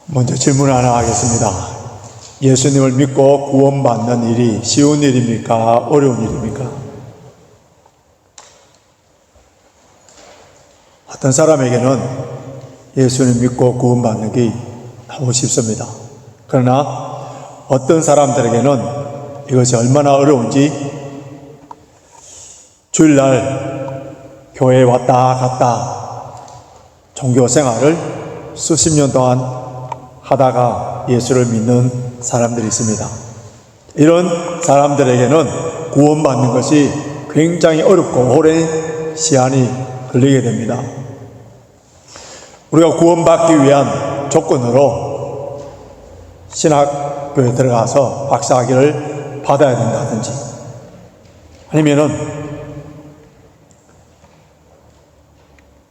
먼저 질문 하나 하겠습니다. 예수님을 믿고 구원받는 일이 쉬운 일입니까? 어려운 일입니까? 어떤 사람에게는 예수님 믿고 구원받는 게 너무 쉽습니다. 그러나 어떤 사람들에게는 이것이 얼마나 어려운지 주일날 교회에 왔다 갔다 종교 생활을 수십 년 동안 하다가 예수를 믿는 사람들이 있습니다. 이런 사람들에게는 구원받는 것이 굉장히 어렵고 오랜 시간이 걸리게 됩니다. 우리가 구원받기 위한 조건으로 신학교에 들어가서 박사학위를 받아야 된다든지 아니면은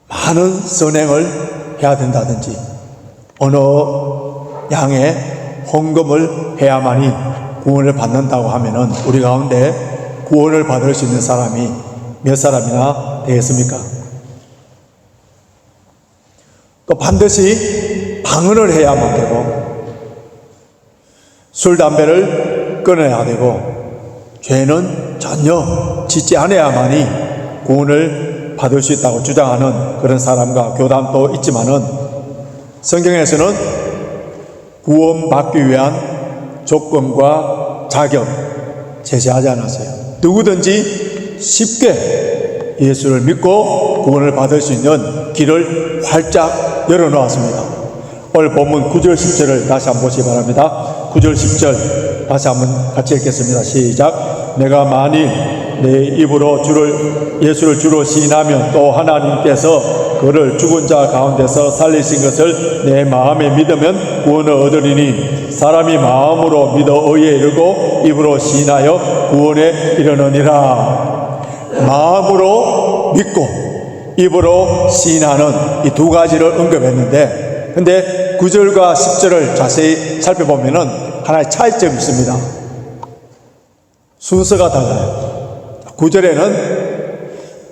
많은 선행을 해야 된다든지 어느 양의 헌금을 해야만이 구원을 받는다고 하면은 우리 가운데 구원을 받을 수 있는 사람이 몇 사람이나 되겠습니까? 또 반드시 방언을 해야만 되고 술, 담배를 끊어야 되고 죄는 전혀 짓지 않아야만이 구원을 받을 수 있다고 주장하는 그런 사람과 교단도 있지만은 성경에서는 구원받기 위한 조건과 자격 제시하지 않았어요. 누구든지 쉽게 예수를 믿고 구원을 받을 수 있는 길을 활짝 열어놓았습니다. 오늘 본문 9절 10절을 다시 한번 보시기 바랍니다. 9절 10절 다시 한번 같이 읽겠습니다. 시작. 내가 만일 내 입으로 예수를 주로 시인하면 또 하나님께서 그를 죽은 자 가운데서 살리신 것을 내 마음에 믿으면 구원을 얻으리니 사람이 마음으로 믿어 의에 이르고 입으로 시인하여 구원에 이르느니라. 마음으로 믿고 입으로 시인하는 이 두 가지를 언급했는데 근데 9절과 10절을 자세히 살펴보면은 하나의 차이점이 있습니다. 순서가 달라요. 9절에는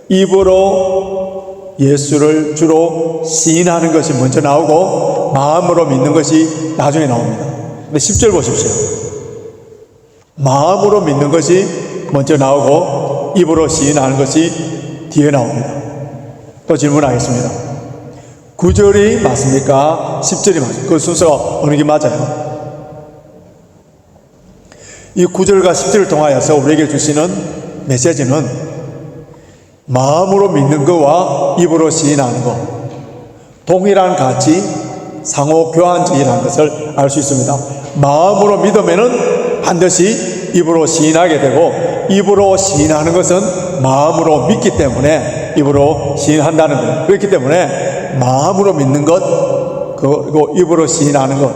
입으로 예수를 주로 시인하는 것이 먼저 나오고 마음으로 믿는 것이 나중에 나옵니다. 근데 10절 보십시오. 마음으로 믿는 것이 먼저 나오고 입으로 시인하는 것이 뒤에 나옵니다. 또 질문하겠습니다. 9절이 맞습니까? 10절이 맞습니까? 그 순서가 어느 게 맞아요? 이 9절과 10절을 통하여서 우리에게 주시는 메시지는 마음으로 믿는 것과 입으로 시인하는 것 동일한 가치 상호 교환적이라는 것을 알 수 있습니다. 마음으로 믿으면은 반드시 입으로 시인하게 되고 입으로 시인하는 것은 마음으로 믿기 때문에 입으로 시인한다는 거예요. 그렇기 때문에 마음으로 믿는 것 그리고 입으로 시인하는 것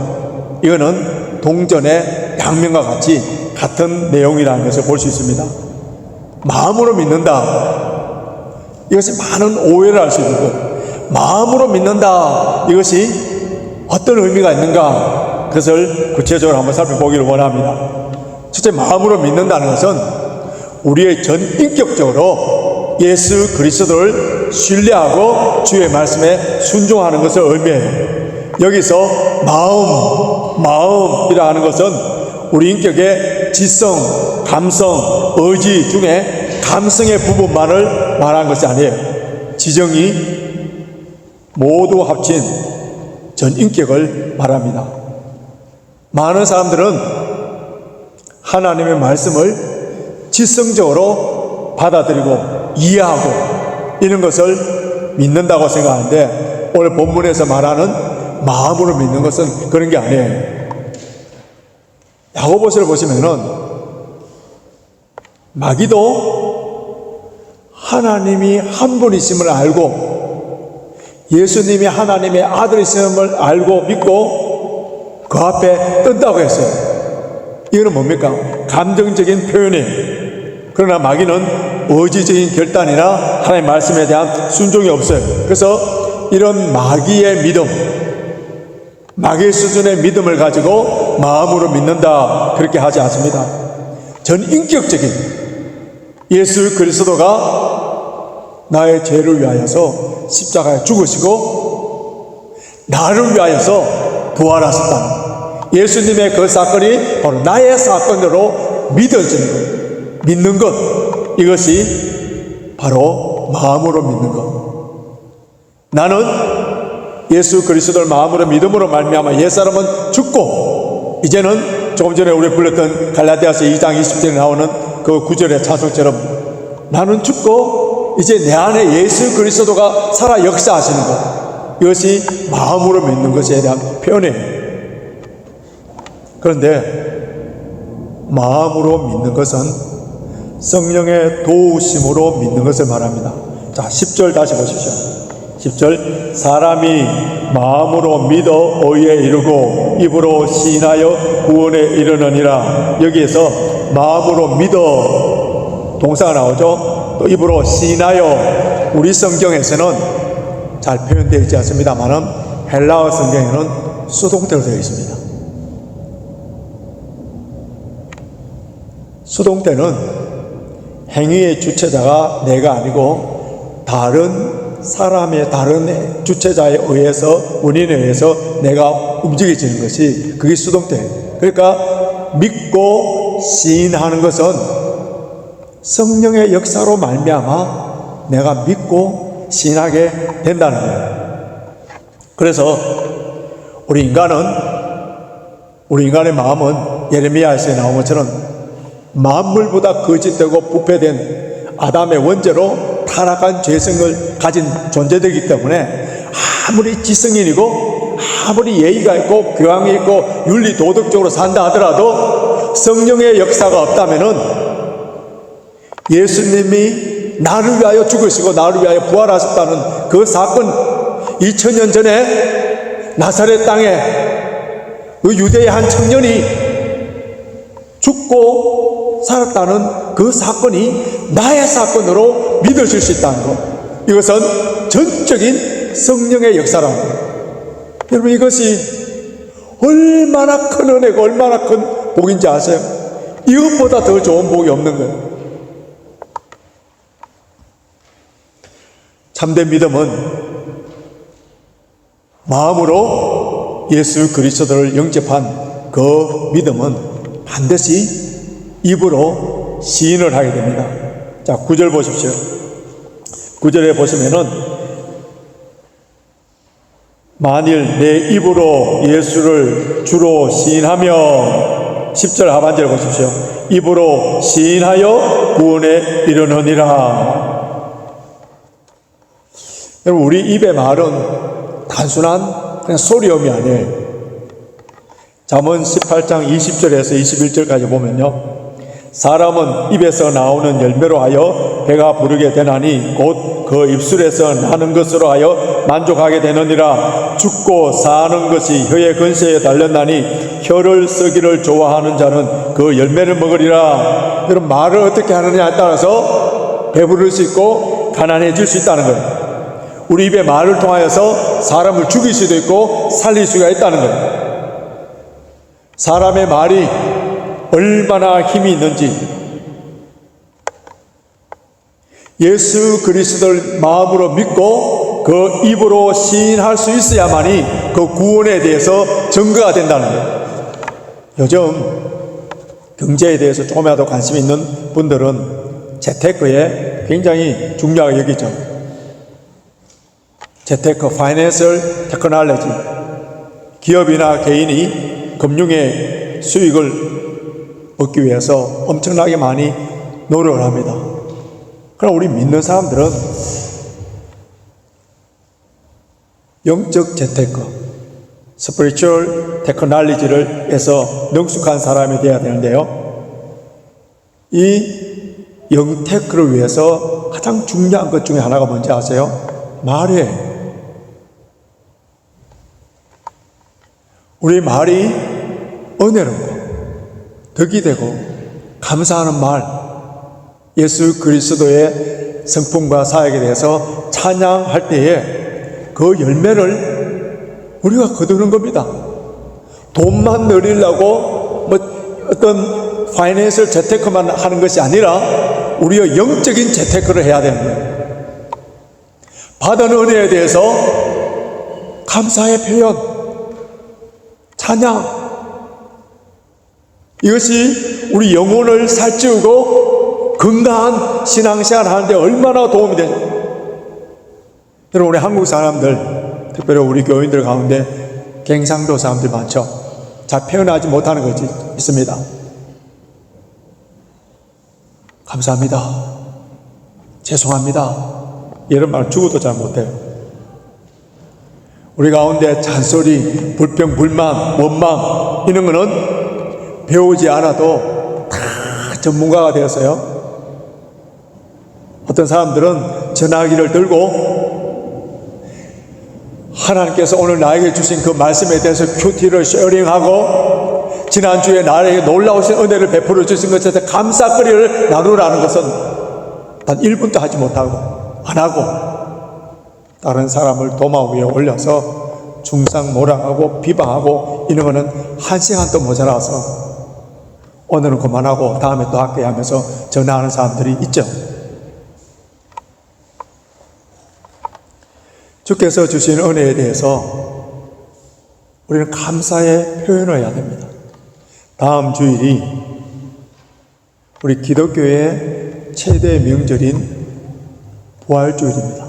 이거는 동전의 양면과 같이 같은 내용이라는 것을 볼 수 있습니다. 마음으로 믿는다. 이것이 많은 오해를 할 수 있는 것. 마음으로 믿는다. 이것이 어떤 의미가 있는가? 그것을 구체적으로 한번 살펴보기를 원합니다. 첫째, 마음으로 믿는다는 것은 우리의 전 인격적으로 예수 그리스도를 신뢰하고 주의 말씀에 순종하는 것을 의미해요. 여기서 마음이라 하는 것은 우리 인격의 지성, 감성, 의지 중에 감성의 부분만을 말하는 것이 아니에요. 지정이 모두 합친 전 인격을 말합니다. 많은 사람들은 하나님의 말씀을 지성적으로 받아들이고 이해하고 이런 것을 믿는다고 생각하는데 오늘 본문에서 말하는 마음으로 믿는 것은 그런 게 아니에요. 야고보서를 보시면은 마귀도 하나님이 한 분이심을 알고 예수님이 하나님의 아들이심을 알고 믿고 그 앞에 뜬다고 했어요. 이거는 뭡니까? 감정적인 표현이에요. 그러나 마귀는 의지적인 결단이나 하나님의 말씀에 대한 순종이 없어요. 그래서 이런 마귀의 믿음, 마귀 수준의 믿음을 가지고 마음으로 믿는다 그렇게 하지 않습니다. 전 인격적인 예수 그리스도가 나의 죄를 위하여서 십자가에 죽으시고 나를 위하여서 부활하셨다는 예수님의 그 사건이 바로 나의 사건으로 믿어지는 것, 믿는 것, 이것이 바로 마음으로 믿는 것. 나는 예수 그리스도를 마음으로 믿음으로 말미암아 옛사람은 죽고 이제는 조금 전에 우리 불렀던 갈라디아서 2장 20절에 나오는 그 구절의 차성처럼 나는 죽고 이제 내 안에 예수 그리스도가 살아 역사하시는 것, 이것이 마음으로 믿는 것에 대한 표현이에요. 그런데 마음으로 믿는 것은 성령의 도우심으로 믿는 것을 말합니다. 자, 10절 다시 보십시오. 10절, 사람이 마음으로 믿어 의에 이르고 입으로 시인하여 구원에 이르느니라. 여기에서 마음으로 믿어 동사가 나오죠. 또 입으로 시인하여, 우리 성경에서는 잘 표현되어 있지 않습니다만은 헬라어 성경에는 수동태로 되어 있습니다. 수동태는 행위의 주체자가 내가 아니고 다른 사람의, 다른 주체자에 의해서, 원인에 의해서 내가 움직여지는 것이, 그게 수동태예요. 그러니까 믿고 시인하는 것은 성령의 역사로 말미암아 내가 믿고 시인하게 된다는 거예요. 그래서 우리 인간의 마음은 예레미야에서 나온 것처럼 만물보다 거짓되고 부패된 아담의 원죄로 타락한 죄성을 가진 존재들이기 때문에 아무리 지성인이고 아무리 예의가 있고 교양이 있고 윤리 도덕적으로 산다 하더라도 성령의 역사가 없다면은, 예수님이 나를 위하여 죽으시고 나를 위하여 부활하셨다는 그 사건, 2000년 전에 나사렛 땅에 그 유대의 한 청년이 죽고 살았다는 그 사건이 나의 사건으로 믿어질 수 있다는 것, 이것은 전적인 성령의 역사라는 거예요. 여러분, 이것이 얼마나 큰 은혜고 얼마나 큰 복인지 아세요? 이것보다 더 좋은 복이 없는 거예요. 참된 믿음은 마음으로 예수 그리스도를 영접한 그 믿음은 반드시 입으로 시인을 하게 됩니다. 자, 9절 보십시오. 9절에 보시면은, 만일 내 입으로 예수를 주로 시인하며, 10절 하반절에 보십시오. 입으로 시인하여 구원에 이르느니라. 여러분, 우리 입의 말은 단순한 그냥 소리음이 아니에요. 잠언 18장 20절에서 21절까지 보면요, 사람은 입에서 나오는 열매로 하여 배가 부르게 되나니 곧 그 입술에서 나는 것으로 하여 만족하게 되느니라. 죽고 사는 것이 혀의 근세에 달렸나니 혀를 쓰기를 좋아하는 자는 그 열매를 먹으리라. 여러분, 말을 어떻게 하느냐에 따라서 배부를 수 있고 가난해질 수 있다는 거예요. 우리 입의 말을 통하여서 사람을 죽일 수도 있고 살릴 수가 있다는 거예요. 사람의 말이 얼마나 힘이 있는지, 예수 그리스도를 마음으로 믿고 그 입으로 시인할 수 있어야만이 그 구원에 대해서 증거가 된다는 거예요. 요즘 경제에 대해서 조금이라도 관심이 있는 분들은 재테크에 굉장히 중요하게 여기죠. 재테크, 파이낸셜 테크놀로지, 기업이나 개인이 금융의 수익을 얻기 위해서 엄청나게 많이 노력을 합니다. 그럼 우리 믿는 사람들은 영적 재테크, 스피리추얼 테크놀로지를 해서 능숙한 사람이 되어야 되는데요, 이 영테크를 위해서 가장 중요한 것 중에 하나가 뭔지 아세요? 말이에요. 우리 말이 은혜롭고 덕이 되고 감사하는 말, 예수 그리스도의 성품과 사역에 대해서 찬양할 때에 그 열매를 우리가 거두는 겁니다. 돈만 늘리려고 뭐 어떤 파이낸셜 재테크만 하는 것이 아니라 우리의 영적인 재테크를 해야 되는 거예요. 받은 은혜에 대해서 감사의 표현, 찬양. 이것이 우리 영혼을 살찌우고 건강한 신앙생활 하는데 얼마나 도움이 되죠. 여러분, 우리 한국 사람들, 특별히 우리 교인들 가운데 갱상도 사람들 많죠. 잘 표현하지 못하는 것이 있습니다. 감사합니다. 죄송합니다. 이런 말 죽어도 잘 못해요. 우리 가운데 잔소리, 불평, 불만, 원망 이런 거는 배우지 않아도 다 전문가가 되었어요. 어떤 사람들은 전화기를 들고 하나님께서 오늘 나에게 주신 그 말씀에 대해서 큐티를 쉐어링하고 지난주에 나에게 놀라우신 은혜를 베풀어 주신 것에 대해서 감사거리를 나누라는 것은 단 1분도 하지 못하고 안 하고 다른 사람을 도마 위에 올려서 중상모략하고 비방하고 이런 거는 한 시간도 모자라서 오늘은 그만하고 다음에 또 할게 하면서 전화하는 사람들이 있죠. 주께서 주신 은혜에 대해서 우리는 감사의 표현을 해야 됩니다. 다음 주일이 우리 기독교의 최대 명절인 부활주일입니다.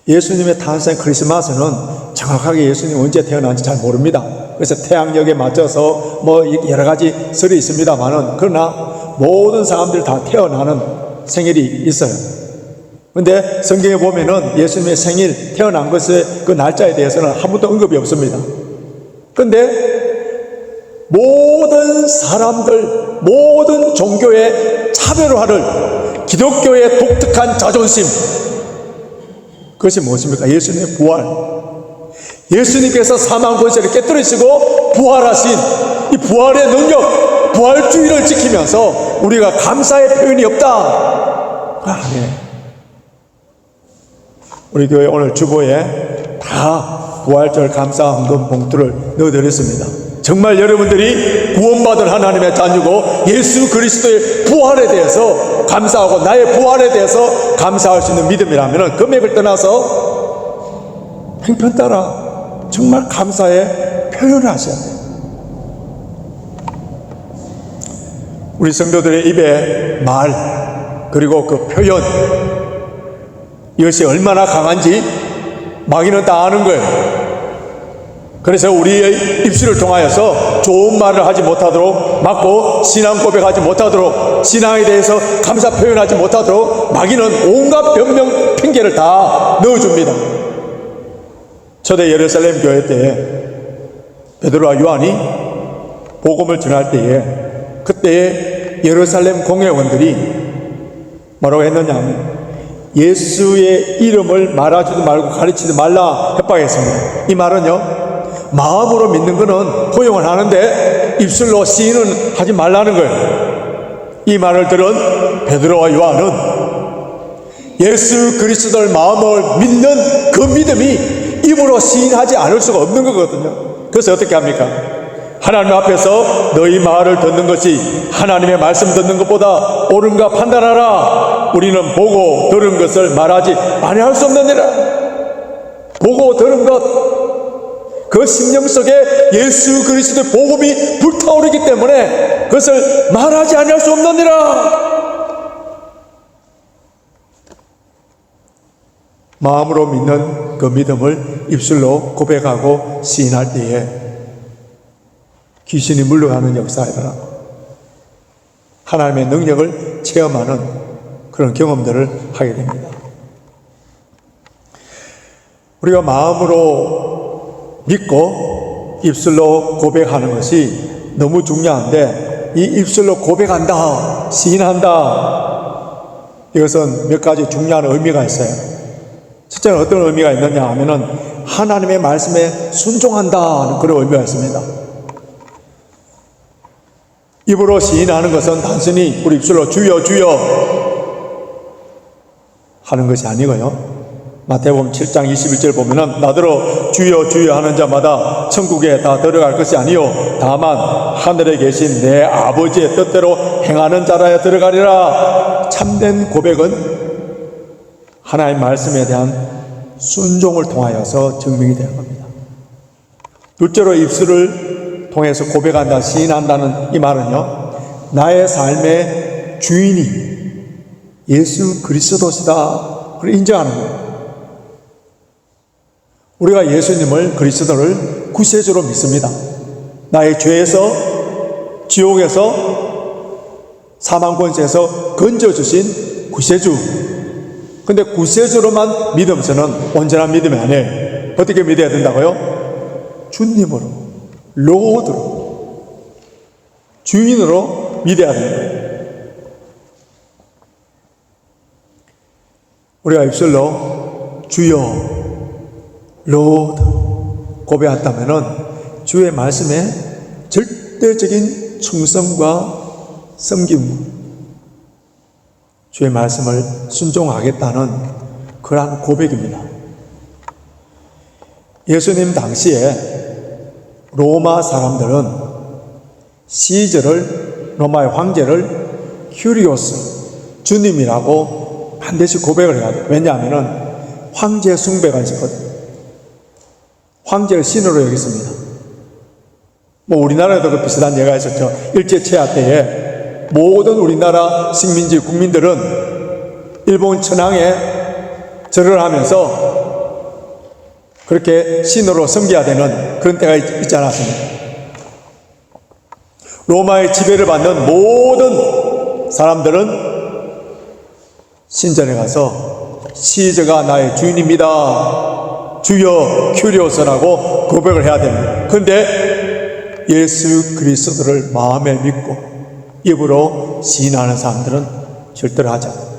예수님의 탄생 크리스마스는 정확하게 예수님이 언제 태어난지 잘 모릅니다. 그래서 태양력에 맞춰서 뭐 여러 가지 설이 있습니다만은 그러나 모든 사람들 다 태어나는 생일이 있어요. 그런데 성경에 보면은 예수님의 생일 태어난 것의 그 날짜에 대해서는 한 번도 언급이 없습니다. 그런데 모든 사람들, 모든 종교의 차별화를 기독교의 독특한 자존심, 그것이 무엇입니까? 예수님의 부활. 예수님께서 사망 권세를 깨뜨리시고 부활하신 이 부활의 능력, 부활주의를 지키면서 우리가 감사의 표현이 없다. 아멘. 우리 교회 오늘 주보에 다 부활절 감사 헌금 봉투를 넣어드렸습니다. 정말 여러분들이 구원받은 하나님의 자녀고 예수 그리스도의 부활에 대해서 감사하고 나의 부활에 대해서 감사할 수 있는 믿음이라면 금액을 떠나서 행편 따라 정말 감사의 표현을 하셔야 돼요. 우리 성도들의 입에 말 그리고 그 표현, 이것이 얼마나 강한지 마귀는 다 아는 거예요. 그래서 우리의 입술을 통하여서 좋은 말을 하지 못하도록 막고, 신앙 고백하지 못하도록, 신앙에 대해서 감사 표현하지 못하도록 마귀는 온갖 변명 핑계를 다 넣어줍니다. 초대 예루살렘 교회 때에 베드로와 요한이 복음을 전할 때에 그때의 예루살렘 공회원들이 뭐라고 했느냐 하면 예수의 이름을 말하지도 말고 가르치지 말라 협박했습니다. 이 말은요, 마음으로 믿는 것은 허용을 하는데 입술로 시인은 하지 말라는 거예요. 이 말을 들은 베드로와 요한은 예수 그리스도를 마음을 믿는 그 믿음이 입으로 시인하지 않을 수가 없는 거거든요. 그래서 어떻게 합니까? 하나님 앞에서 너희 말을 듣는 것이 하나님의 말씀 듣는 것보다 옳은가 판단하라. 우리는 보고 들은 것을 말하지 아니할 수 없느니라. 보고 들은 것, 그 심령 속에 예수 그리스도의 복음이 불타오르기 때문에 그것을 말하지 아니할 수 없느니라. 마음으로 믿는 그 믿음을 입술로 고백하고 시인할 때에 귀신이 물러가는 역사가 일어나고 하나님의 능력을 체험하는 그런 경험들을 하게 됩니다. 우리가 마음으로 믿고 입술로 고백하는 것이 너무 중요한데, 이 입술로 고백한다, 시인한다, 이것은 몇 가지 중요한 의미가 있어요. 첫째는 어떤 의미가 있느냐 하면은 하나님의 말씀에 순종한다는 그런 의미가 있습니다. 입으로 시인하는 것은 단순히 우리 입술로 주여 주여 하는 것이 아니고요, 마태복음 7장 21절 보면은 나더러 주여 주여 하는 자마다 천국에 다 들어갈 것이 아니요 다만 하늘에 계신 내 아버지의 뜻대로 행하는 자라야 들어가리라. 참된 고백은 하나님의 말씀에 대한 순종을 통하여서 증명이 되는 겁니다. 둘째로 입술을 통해서 고백한다, 시인한다는 이 말은요, 나의 삶의 주인이 예수 그리스도시다, 그걸 인정하는 거예요. 우리가 예수님을, 그리스도를 구세주로 믿습니다. 나의 죄에서, 지옥에서, 사망권세에서 건져주신 구세주. 근데 구세주로만 믿으면서는 온전한 믿음이 아니에요. 어떻게 믿어야 된다고요? 주님으로, 로드로, 주인으로 믿어야 되는 거예요. 우리가 입술로 주여, 로드 고백한다면은 주의 말씀에 절대적인 충성과 섬김, 주의 말씀을 순종하겠다는 그러한 고백입니다. 예수님 당시에 로마 사람들은 시저를, 로마의 황제를 큐리오스, 주님이라고 반드시 고백을 해야 돼요. 왜냐하면 황제 숭배가 있었거든요. 황제를 신으로 여겼습니다. 우리나라에도 그 비슷한 예가 있었죠. 일제치하 때에 모든 우리나라 식민지 국민들은 일본 천황에 절을 하면서 그렇게 신으로 섬겨야 되는 그런 때가 있지 않았습니까? 로마의 지배를 받는 모든 사람들은 신전에 가서 시저가 나의 주인입니다, 주여 큐리오스라고 고백을 해야 됩니다. 그런데 예수 그리스도를 마음에 믿고 입으로 시인하는 사람들은 절대로 하지 않아요.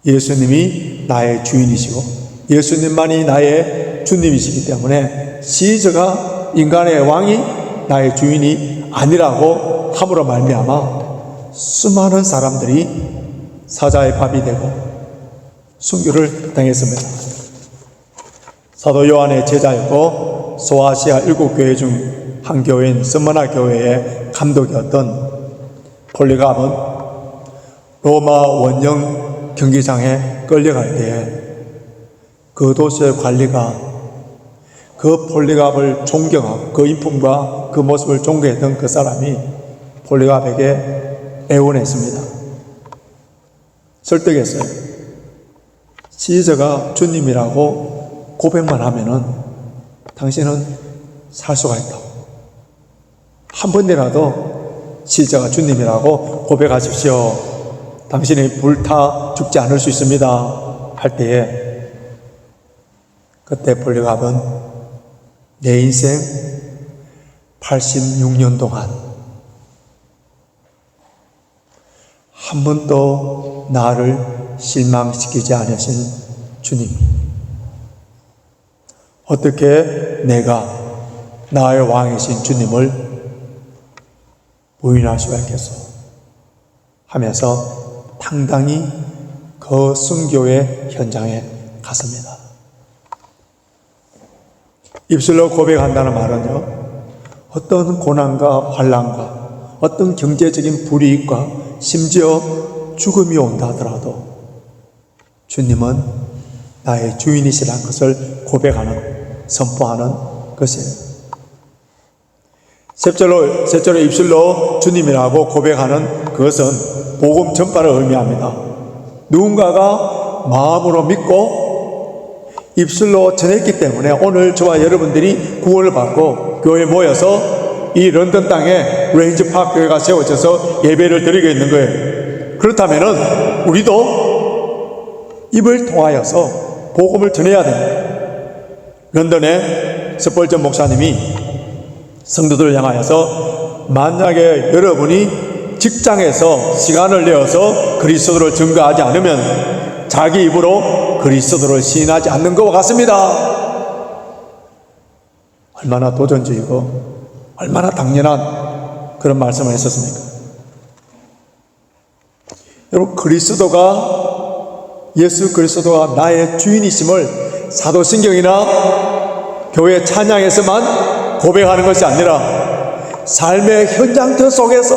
예수님이 나의 주인이시고 예수님만이 나의 주님이시기 때문에 시저가 인간의 왕이 나의 주인이 아니라고 함으로 말미암아 수많은 사람들이 사자의 밥이 되고 순교를 당했습니다. 사도 요한의 제자였고 소아시아 7교회 중 한 교회인 스무나 교회의 감독이었던 폴리갑은 로마 원정 경기장에 끌려갈 때에 그 도시의 관리가 그 폴리갑을 존경하고 그 인품과 그 모습을 존경했던 그 사람이 폴리갑에게 애원했습니다. 설득했어요. 시저가 주님이라고 고백만 하면은 당신은 살 수가 있다고. 한 번이라도 시저가 주님이라고 고백하십시오. 당신이 불타 죽지 않을 수 있습니다. 할 때에 그때 폴리갑은 내 인생 86년 동안 한 번도 나를 실망시키지 않으신 주님, 어떻게 내가 나의 왕이신 주님을 부인할 수가 있겠소? 하면서 당당히 그 순교의 현장에 갔습니다. 입술로 고백한다는 말은요, 어떤 고난과 환난과 어떤 경제적인 불이익과 심지어 죽음이 온다 하더라도 주님은 나의 주인이시라는 것을 고백하는, 선포하는 것이에요. 셋째로 입술로 주님이라고 고백하는 그것은 복음 전파를 의미합니다. 누군가가 마음으로 믿고 입술로 전했기 때문에 오늘 저와 여러분들이 구원을 받고 교회에 모여서 이 런던 땅에 레인지 파크 교회가 세워져서 예배를 드리고 있는 거예요. 그렇다면 우리도 입을 통하여서 복음을 전해야 됩니다. 런던의 스펄전 목사님이 성도들을 향하여서 만약에 여러분이 직장에서 시간을 내어서 그리스도를 증거하지 않으면 자기 입으로 그리스도를 시인하지 않는 것과 같습니다. 얼마나 도전적이고 얼마나 당연한 그런 말씀을 했었습니까? 여러분, 예수 그리스도가 나의 주인이심을 사도신경이나 교회 찬양에서만 고백하는 것이 아니라 삶의 현장터 속에서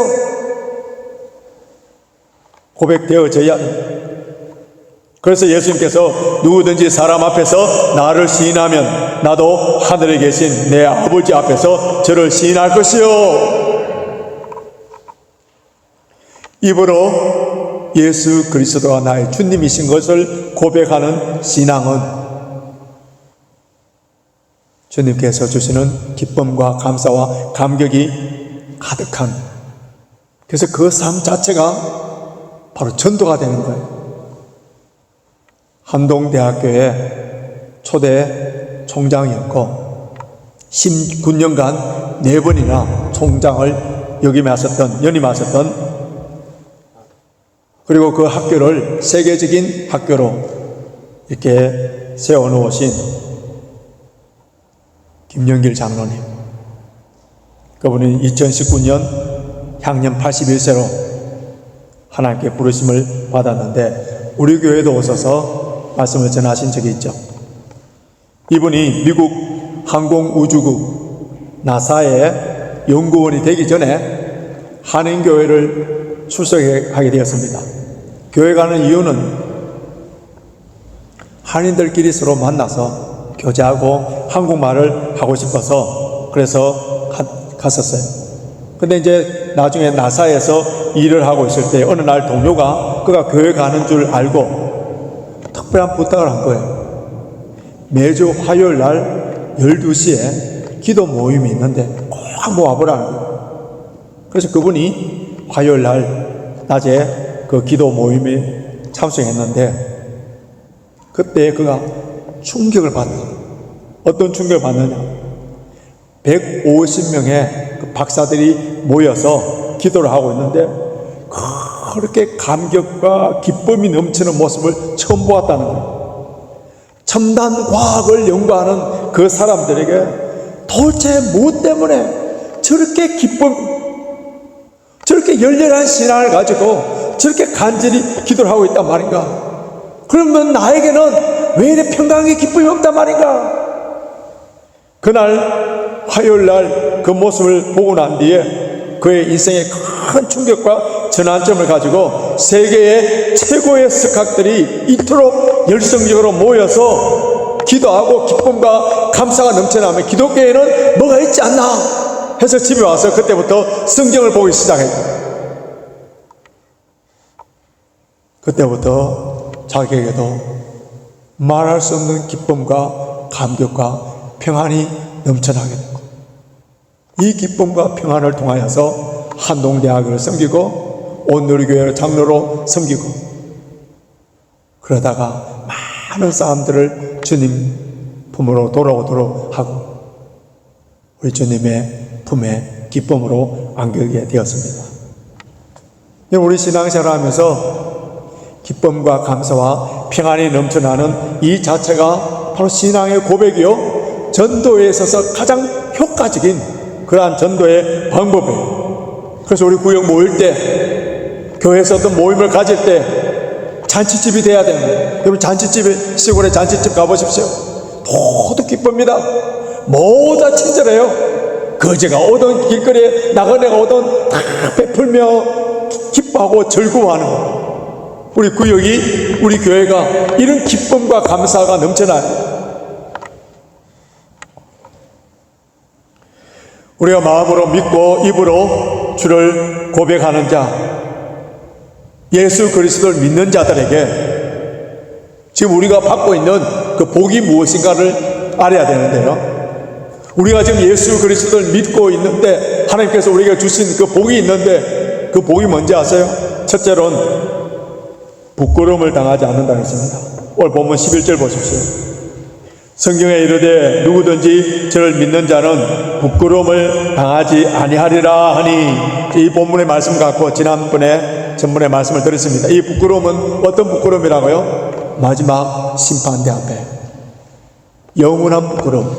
고백되어져야 합니다. 그래서 예수님께서 누구든지 사람 앞에서 나를 시인하면 나도 하늘에 계신 내 아버지 앞에서 저를 시인할 것이요. 입으로 예수 그리스도가 나의 주님이신 것을 고백하는 신앙은 주님께서 주시는 기쁨과 감사와 감격이 가득한, 그래서 그 삶 자체가 바로 전도가 되는 거예요. 한동대학교의 초대 총장이었고 19년간 4번이나 총장을 연임하셨던, 그리고 그 학교를 세계적인 학교로 이렇게 세워놓으신 김영길 장로님, 그분은 2019년 향년 81세로 하나님께 부르심을 받았는데 우리 교회도 오셔서 말씀을 전하신 적이 있죠. 이분이 미국 항공우주국 나사의 연구원이 되기 전에 한인교회를 출석하게 되었습니다. 교회 가는 이유는 한인들끼리 서로 만나서 교제하고 한국말을 하고 싶어서 그래서 갔었어요. 근데 이제 나중에 나사에서 일을 하고 있을 때 어느 날 동료가 그가 교회 가는 줄 알고 특별한 부탁을 한 거예요. 매주 화요일 날 12시에 기도 모임이 있는데 꼭 한번 와보라는 거예요. 그래서 그분이 화요일 날 낮에 그 기도 모임에 참석했는데 그때 그가 충격을 받았어요. 어떤 충격을 받느냐, 150명의 그 박사들이 모여서 기도를 하고 있는데 그렇게 감격과 기쁨이 넘치는 모습을 처음 보았다는 거예요. 첨단 과학을 연구하는 그 사람들에게 도대체 무엇 때문에 저렇게 저렇게 열렬한 신앙을 가지고 저렇게 간절히 기도를 하고 있단 말인가? 그러면 나에게는 왜 이렇게 평강의 기쁨이 없단 말인가? 그날 화요일날 그 모습을 보고 난 뒤에 그의 인생에 큰 충격과 전환점을 가지고 세계의 최고의 스카들이 이토록 열성적으로 모여서 기도하고 기쁨과 감사가 넘쳐나면 기독교에는 뭐가 있지 않나 해서 집에 와서 그때부터 성경을 보기 시작했어요. 그때부터 자기에게도 말할 수 없는 기쁨과 감격과 평안이 넘쳐나게 되고, 이 기쁨과 평안을 통하여서 한동대학을 섬기고 온누리교회 장로로 섬기고, 그러다가 많은 사람들을 주님 품으로 돌아오도록 하고 우리 주님의 품에 기쁨으로 안기게 되었습니다. 우리 신앙생활을 하면서 기쁨과 감사와 평안이 넘쳐나는 이 자체가 바로 신앙의 고백이요, 전도에 있어서 가장 효과적인 그러한 전도의 방법이에요. 그래서 우리 구역 모일 때, 교회에서 어떤 모임을 가질 때 잔치집이 돼야 되는 거예요. 여러분, 잔치집에, 시골에 잔치집 가보십시오. 모두 기쁩니다. 모두 다 친절해요. 거제가 오던, 길거리에 나그네가 오던 다 베풀며 기뻐하고 즐거워하는 거예요. 우리 구역이, 우리 교회가 이런 기쁨과 감사가 넘쳐나요. 우리가 마음으로 믿고 입으로 주를 고백하는 자, 예수 그리스도를 믿는 자들에게 지금 우리가 받고 있는 그 복이 무엇인가를 알아야 되는데요. 우리가 지금 예수 그리스도를 믿고 있는데 하나님께서 우리에게 주신 그 복이 있는데 그 복이 뭔지 아세요? 첫째로는 부끄러움을 당하지 않는다는 것입니다. 오늘 본문 11절 보십시오. 성경에 이르되 누구든지 저를 믿는 자는 부끄러움을 당하지 아니하리라 하니, 이 본문의 말씀 갖고 전문의 말씀을 드렸습니다. 이 부끄러움은 어떤 부끄러움이라고요? 마지막 심판대 앞에 영원한 부끄러움.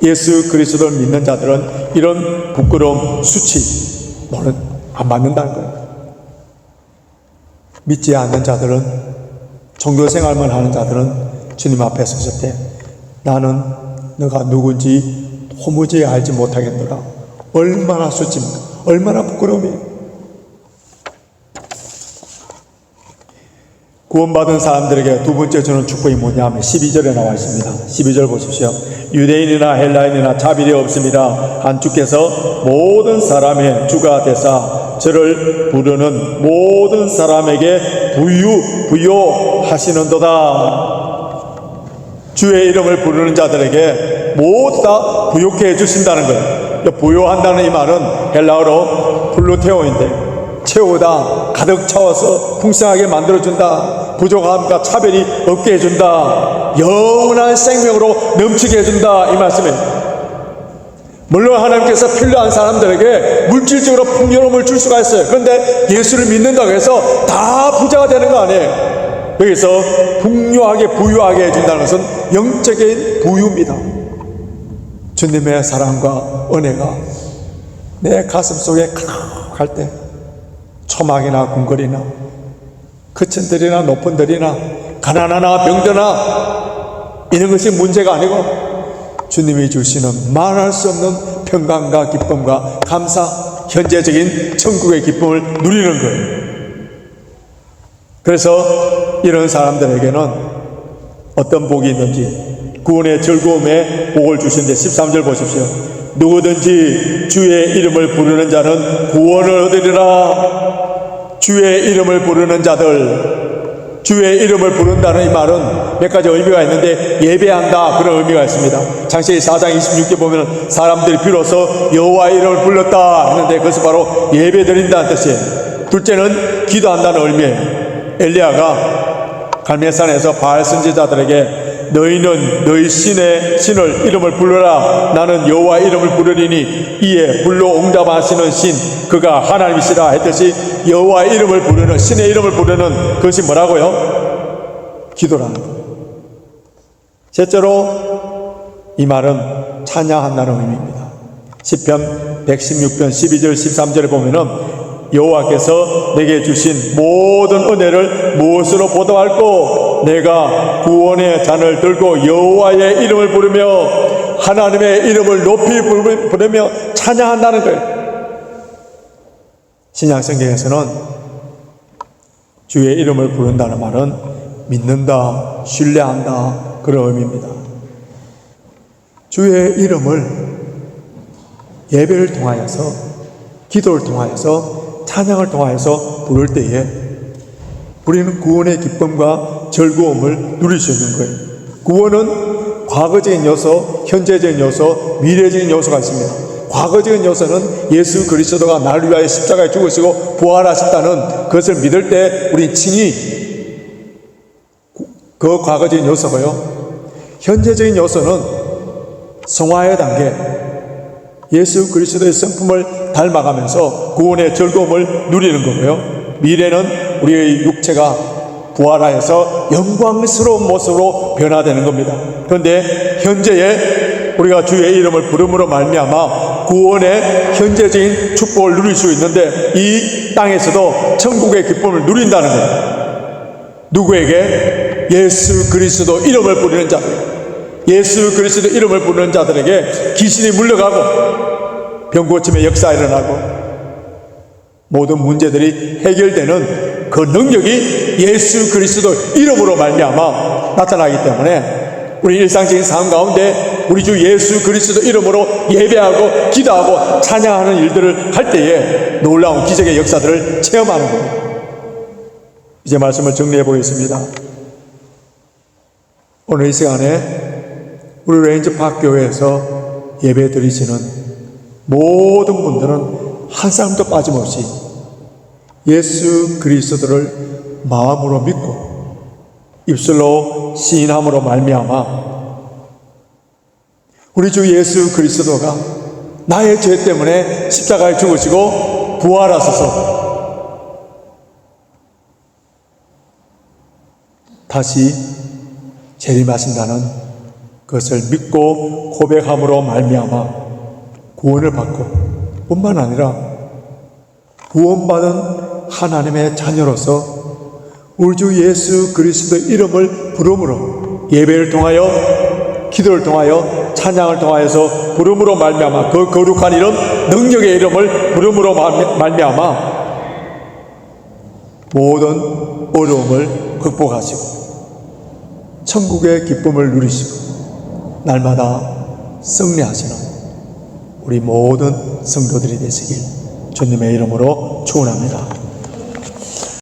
예수 그리스도를 믿는 자들은 이런 부끄러움, 수치는 안 받는다는 거예요. 믿지 않는 자들은, 종교생활만 하는 자들은 주님 앞에 섰을 때 나는 너가 누군지 도무지 알지 못하겠노라. 얼마나 수치입니까? 얼마나 부끄러움이에요. 구원받은 사람들에게 두 번째 주는 축복이 뭐냐 하면 12절에 나와 있습니다. 12절 보십시오. 유대인이나 헬라인이나 차별이 없습니다. 한 주께서 모든 사람의 주가 되사 저를 부르는 모든 사람에게 부유하시는도다. 주의 이름을 부르는 자들에게 모두 다 부유케 해주신다는 거예요. 부유한다는 이 말은 헬라어로 플루테오인데 채우다, 가득 채워서 풍성하게 만들어준다, 부족함과 차별이 없게 해준다, 영원한 생명으로 넘치게 해준다, 이 말씀이에요. 물론 하나님께서 필요한 사람들에게 물질적으로 풍요로움을 줄 수가 있어요. 그런데 예수를 믿는다고 해서 다 부자가 되는 거 아니에요. 여기서 풍요하게 부유하게 해준다는 것은 영적인 부유입니다. 주님의 사랑과 은혜가 내 가슴 속에 가득할 때 초막이나 궁궐이나 거친 들이나 높은 들이나 가난하나 병드나 이런 것이 문제가 아니고 주님이 주시는 말할 수 없는 평강과 기쁨과 감사, 현재적인 천국의 기쁨을 누리는 거예요. 그래서 이런 사람들에게는 어떤 복이 있는지 구원의 즐거움에 복을 주시는데 13절 보십시오. 누구든지 주의 이름을 부르는 자는 구원을 얻으리라. 주의 이름을 부르는 자들, 주의 이름을 부른다는 이 말은 몇 가지 의미가 있는데 예배한다 그런 의미가 있습니다. 창세기 4장 26절 보면 사람들이 비로소 여호와의 이름을 불렀다 했는데 그것은 바로 예배 드린다는 뜻이에요. 둘째는 기도한다는 의미예요. 엘리야가 갈멜산에서 바알 선지자들에게 너희는 너희 신을 이름을 부르라. 나는 여호와의 이름을 부르리니 이에 불로 응답하시는 신 그가 하나님이시라 했듯이 여호와의 이름을 부르는 신의 이름을 부르는 그것이 뭐라고요? 기도라는 거예요. 셋째로 이 말은 찬양한다는 의미입니다. 시편 116편 12절 13절에 보면은 여호와께서 내게 주신 모든 은혜를 무엇으로 보도할꼬? 내가 구원의 잔을 들고 여호와의 이름을 부르며 하나님의 이름을 높이 부르며 찬양한다는 거예요. 신약성경에서는 주의 이름을 부른다는 말은 믿는다, 신뢰한다 그런 의미입니다. 주의 이름을 예배를 통하여서 기도를 통하여서 찬양을 통하여서 부를 때에 우리는 구원의 기쁨과 즐거움을 누릴 수 있는 거예요. 구원은 과거적인 요소, 현재적인 요소, 미래적인 요소가 있습니다. 과거적인 요소는 예수 그리스도가 나를 위하여 십자가에 죽으시고 부활하셨다는 것을 믿을 때 우리 칭이 그 과거적인 요소고요. 현재적인 요소는 성화의 단계, 예수 그리스도의 성품을 닮아가면서 구원의 즐거움을 누리는 거고요. 미래는 우리의 육체가 부활하여서 영광스러운 모습으로 변화되는 겁니다. 그런데 현재에 우리가 주의 이름을 부름으로 말미암아 구원의 현재적인 축복을 누릴 수 있는데 이 땅에서도 천국의 기쁨을 누린다는 거예요. 누구에게? 예수 그리스도 이름을 부르는 자들. 예수 그리스도 이름을 부르는 자들에게 귀신이 물러가고 병고침의 역사가 일어나고 모든 문제들이 해결되는 그 능력이 예수 그리스도 이름으로 말미암아 나타나기 때문에 우리 일상적인 삶 가운데 우리 주 예수 그리스도 이름으로 예배하고 기도하고 찬양하는 일들을 할 때에 놀라운 기적의 역사들을 체험하는 겁니다. 이제 말씀을 정리해 보겠습니다. 오늘 이 시간에 우리 레인지파크 교회에서 예배 드리시는 모든 분들은 한 사람도 빠짐없이 예수 그리스도를 마음으로 믿고 입술로 시인함으로 말미암아 우리 주 예수 그리스도가 나의 죄 때문에 십자가에 죽으시고 부활하셔서 다시 재림하신다는 그것을 믿고 고백함으로 말미암아 구원을 받고 뿐만 아니라 구원받은 하나님의 자녀로서 우리 주 예수 그리스도 이름을 부름으로 예배를 통하여 기도를 통하여 찬양을 통하여서 부름으로 말미암아 그 거룩한 이름 능력의 이름을 부름으로 말미암아 모든 어려움을 극복하시고 천국의 기쁨을 누리시고 날마다 승리하시는 우리 모든 성도들이 되시길 주님의 이름으로 축원합니다.